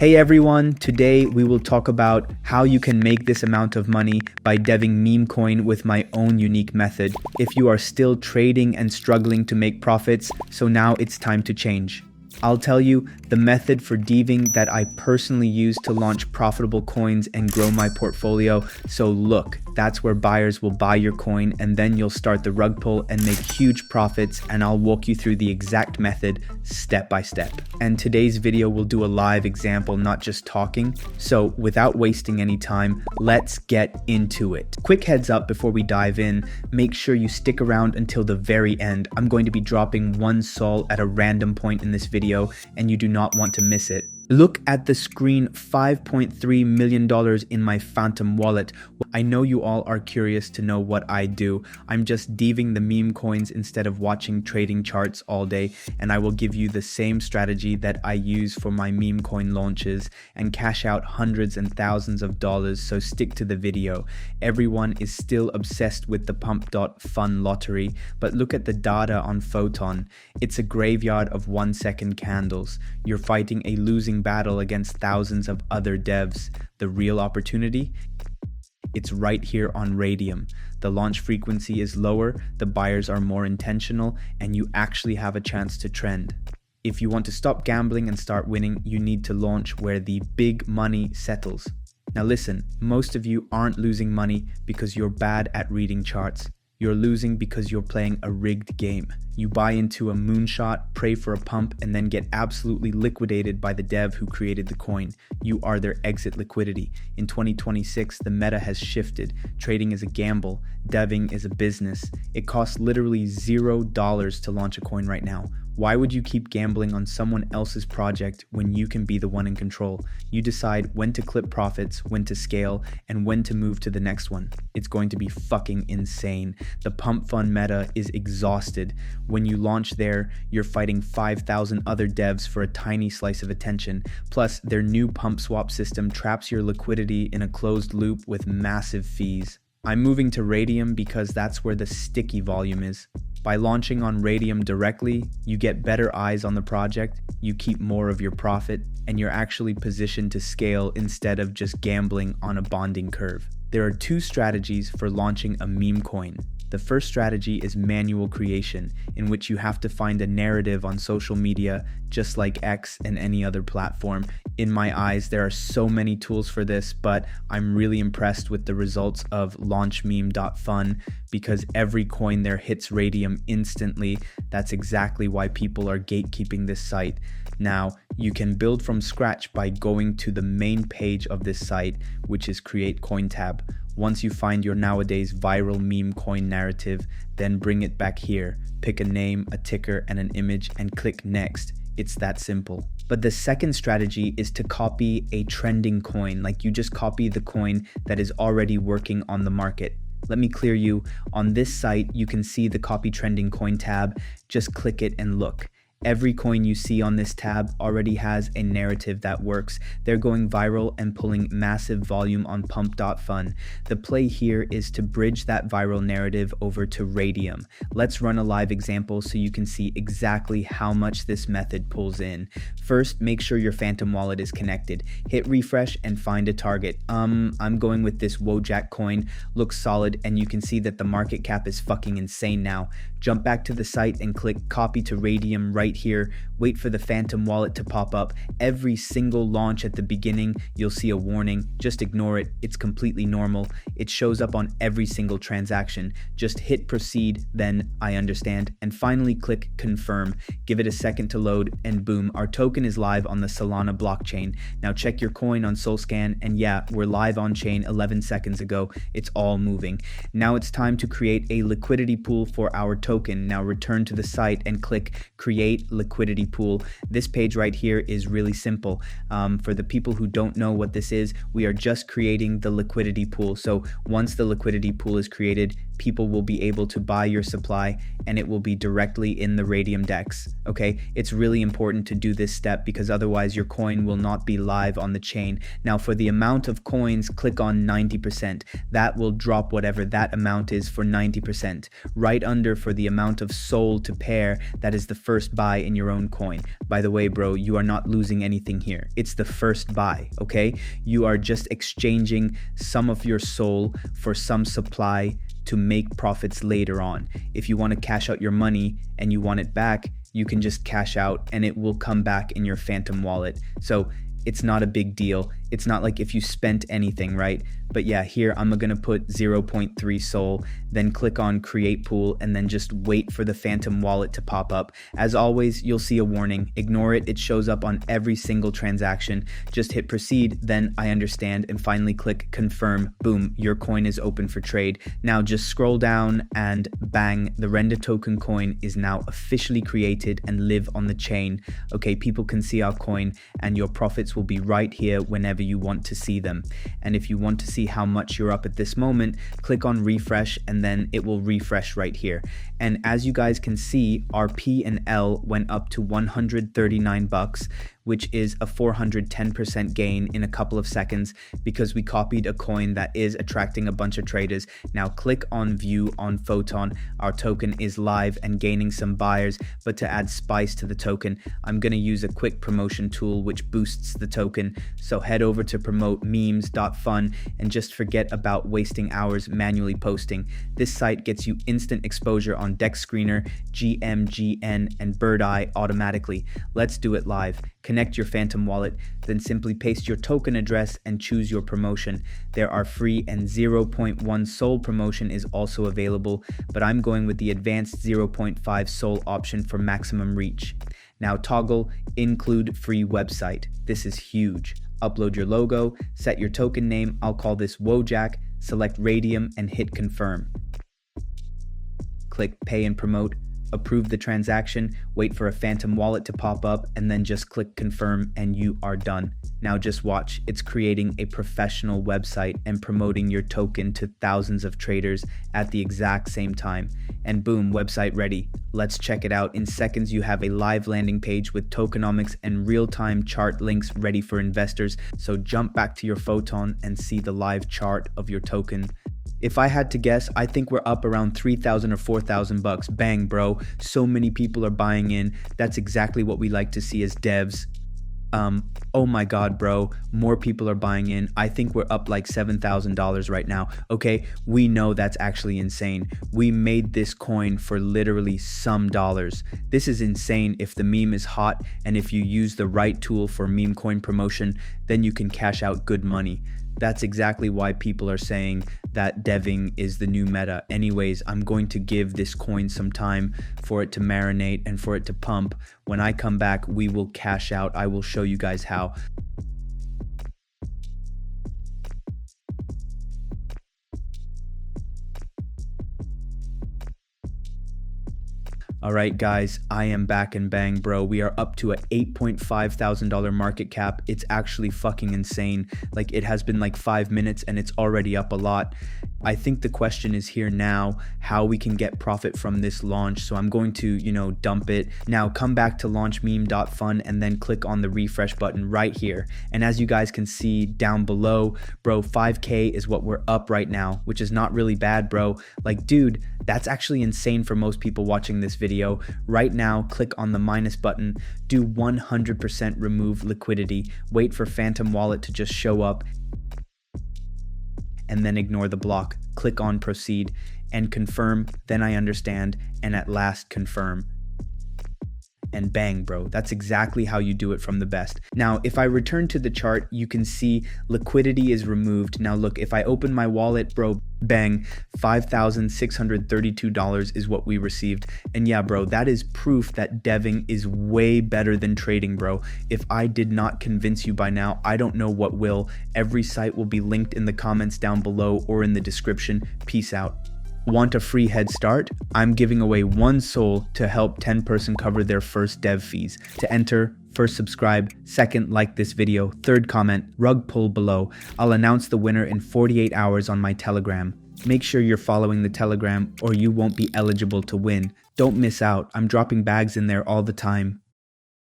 Hey everyone, today we will talk about how you can make this amount of money by deving Memecoin with my own unique method. If you are still trading and struggling to make profits, so now it's time to change. I'll tell you the method for deving that I personally use to launch profitable coins and grow my portfolio. So look, that's where buyers will buy your coin and then you'll start the rug pull and make huge profits, and I'll walk you through the exact method step by step. And today's video will do a live example, not just talking. So without wasting any time, let's get into it. Quick heads up before we dive in, make sure you stick around until the very end. I'm going to be dropping one sol at a random point in this video and you do not want to miss it. Look at the screen, $5.3 million in my Phantom wallet. I know you all are curious to know what I do. I'm just deving the meme coins instead of watching trading charts all day, and I will give you the same strategy that I use for my meme coin launches and cash out hundreds and thousands of dollars, so stick to the video. Everyone is still obsessed with the Pump.Fun lottery, but look at the data on Photon. It's a graveyard of 1 second candles. You're fighting a losing battle against thousands of other devs. The real opportunity? It's right here on Radium. The launch frequency is lower, the buyers are more intentional, and you actually have a chance to trend. If you want to stop gambling and start winning, you need to launch where the big money settles. Now listen, most of you aren't losing money because you're bad at reading charts. You're losing because you're playing a rigged game. You buy into a moonshot, pray for a pump, and then get absolutely liquidated by the dev who created the coin. You are their exit liquidity. In 2026, the meta has shifted. Trading is a gamble. Deving is a business. It costs literally $0 to launch a coin right now. Why would you keep gambling on someone else's project when you can be the one in control? You decide when to clip profits, when to scale, and when to move to the next one. It's going to be fucking insane. The Pump.Fun meta is exhausted. When you launch there, you're fighting 5,000 other devs for a tiny slice of attention. Plus, their new pump swap system traps your liquidity in a closed loop with massive fees. I'm moving to Radium because that's where the sticky volume is. By launching on Radium directly, you get better eyes on the project, you keep more of your profit, and you're actually positioned to scale instead of just gambling on a bonding curve. There are two strategies for launching a meme coin. The first strategy is manual creation, in which you have to find a narrative on social media, just like X and any other platform. In my eyes, there are so many tools for this, but I'm really impressed with the results of launchmeme.fun because every coin there hits Radium instantly. That's exactly why people are gatekeeping this site. Now, you can build from scratch by going to the main page of this site, which is Create Coin tab. Once you find your nowadays viral meme coin narrative, then bring it back here. Pick a name, a ticker, and an image, and click Next. It's that simple. But the second strategy is to copy a trending coin, like you just copy the coin that is already working on the market. Let me clear you. On this site, you can see the Copy Trending Coin tab. Just click it and look. Every coin you see on this tab already has a narrative that works. They're going viral and pulling massive volume on Pump.Fun. The play here is to bridge that viral narrative over to Radium. Let's run a live example so you can see exactly how much this method pulls in. First, make sure your Phantom wallet is connected. Hit refresh and find a target. I'm going with this Wojak coin. Looks solid, and you can see that the market cap is fucking insane now. Jump back to the site and click copy to Radium right here. Wait for the Phantom wallet to pop up. Every single launch at the beginning, you'll see a warning. Just ignore it. It's completely normal. It shows up on every single transaction. Just hit proceed, then I understand, and finally click confirm. Give it a second to load, and boom, our token is live on the Solana blockchain. Now check your coin on SolScan, and yeah, we're live on chain 11 seconds ago. It's all moving. Now it's time to create a liquidity pool for our token. Now return to the site and click create liquidity pool. This page right here is really simple. For the people who don't know what this is, we are just creating the liquidity pool. So once the liquidity pool is created, people will be able to buy your supply and it will be directly in the Radium DEX. Okay, it's really important to do this step because otherwise your coin will not be live on the chain. Now for the amount of coins, click on 90%. That will drop whatever that amount is for 90%. Right under for the amount of SOL to pair, that is the first buy in your own coin. By the way, bro, you are not losing anything here. It's the first buy, okay? You are just exchanging some of your SOL for some supply to make profits later on. If you want to cash out your money and you want it back, you can just cash out and it will come back in your Phantom wallet. So it's not a big deal. It's not like if you spent anything, right? But yeah, here I'm gonna put 0.3 SOL, then click on create pool and then just wait for the Phantom wallet to pop up. As always, you'll see a warning. Ignore it. It shows up on every single transaction. Just hit proceed, then I understand, and finally click confirm. Boom, your coin is open for trade. Now just scroll down and bang, the Render token coin is now officially created and live on the chain. Okay, people can see our coin and your profits will be right here whenever you want to see them. And if you want to see how much you're up at this moment, click on refresh and then it will refresh right here. And as you guys can see, our P and L went up to 139 bucks, which is a 410% gain in a couple of seconds because we copied a coin that is attracting a bunch of traders. Now click on view on Photon. Our token is live and gaining some buyers, but to add spice to the token, I'm going to use a quick promotion tool which boosts the token. So head over to promote Memes.Fun and just forget about wasting hours manually posting. This site gets you instant exposure on Dex Screener, GMGN, and Bird Eye automatically. Let's do it live. Connect your Phantom wallet, then simply paste your token address and choose your promotion. There are free and 0.1 SOL promotion is also available, but I'm going with the advanced 0.5 SOL option for maximum reach. Now toggle include free website. This is huge. Upload your logo, set your token name, I'll call this Wojak, select Radium and hit confirm. Click pay and promote. Approve the transaction, wait for a Phantom wallet to pop up, and then just click confirm and you are done. Now just watch, it's creating a professional website and promoting your token to thousands of traders at the exact same time. And boom, website ready. Let's check it out. In seconds, you have a live landing page with tokenomics and real-time chart links ready for investors. So jump back to your Photon and see the live chart of your token. If I had to guess, I think we're up around 3,000 or 4,000 bucks. Bang, bro. So many people are buying in. That's exactly what we like to see as devs. Oh my God, bro. More people are buying in. I think we're up like $7,000 right now. Okay, we know that's actually insane. We made this coin for literally some dollars. This is insane. If the meme is hot and if you use the right tool for Memecoin promotion, then you can cash out good money. That's exactly why people are saying that deving is the new meta. Anyways, I'm going to give this coin some time for it to marinate and for it to pump. When I come back, we will cash out. I will show you guys how. All right, guys, I am back and bang, bro. We are up to a $8.5 thousand market cap. It's actually fucking insane. Like, it has been like 5 minutes and it's already up a lot. I think the question is here now, how we can get profit from this launch. So I'm going to, dump it. Now come back to launchmeme.fun and then click on the refresh button right here. And as you guys can see down below, bro, 5K is what we're up right now, which is not really bad, bro. Like, dude, that's actually insane for most people watching this video. Right now, click on the minus button, do 100% remove liquidity, wait for Phantom wallet to just show up, and then ignore the block. Click on proceed and confirm, then I understand, and at last confirm. And bang, bro, that's exactly how you do it from the best. Now, if I return to the chart, you can see liquidity is removed. Now look, if I open my wallet, bro, bang, $5,632 is what we received. And yeah, bro, that is proof that deving is way better than trading, bro. If I did not convince you by now, I don't know what will. Every site will be linked in the comments down below or in the description. Peace out. Want a free head start? I'm giving away 1 soul to help 10-person cover their first dev fees. To enter, first subscribe, second like this video, third comment, rug pull below. I'll announce the winner in 48 hours on my Telegram. Make sure you're following the Telegram or you won't be eligible to win. Don't miss out, I'm dropping bags in there all the time.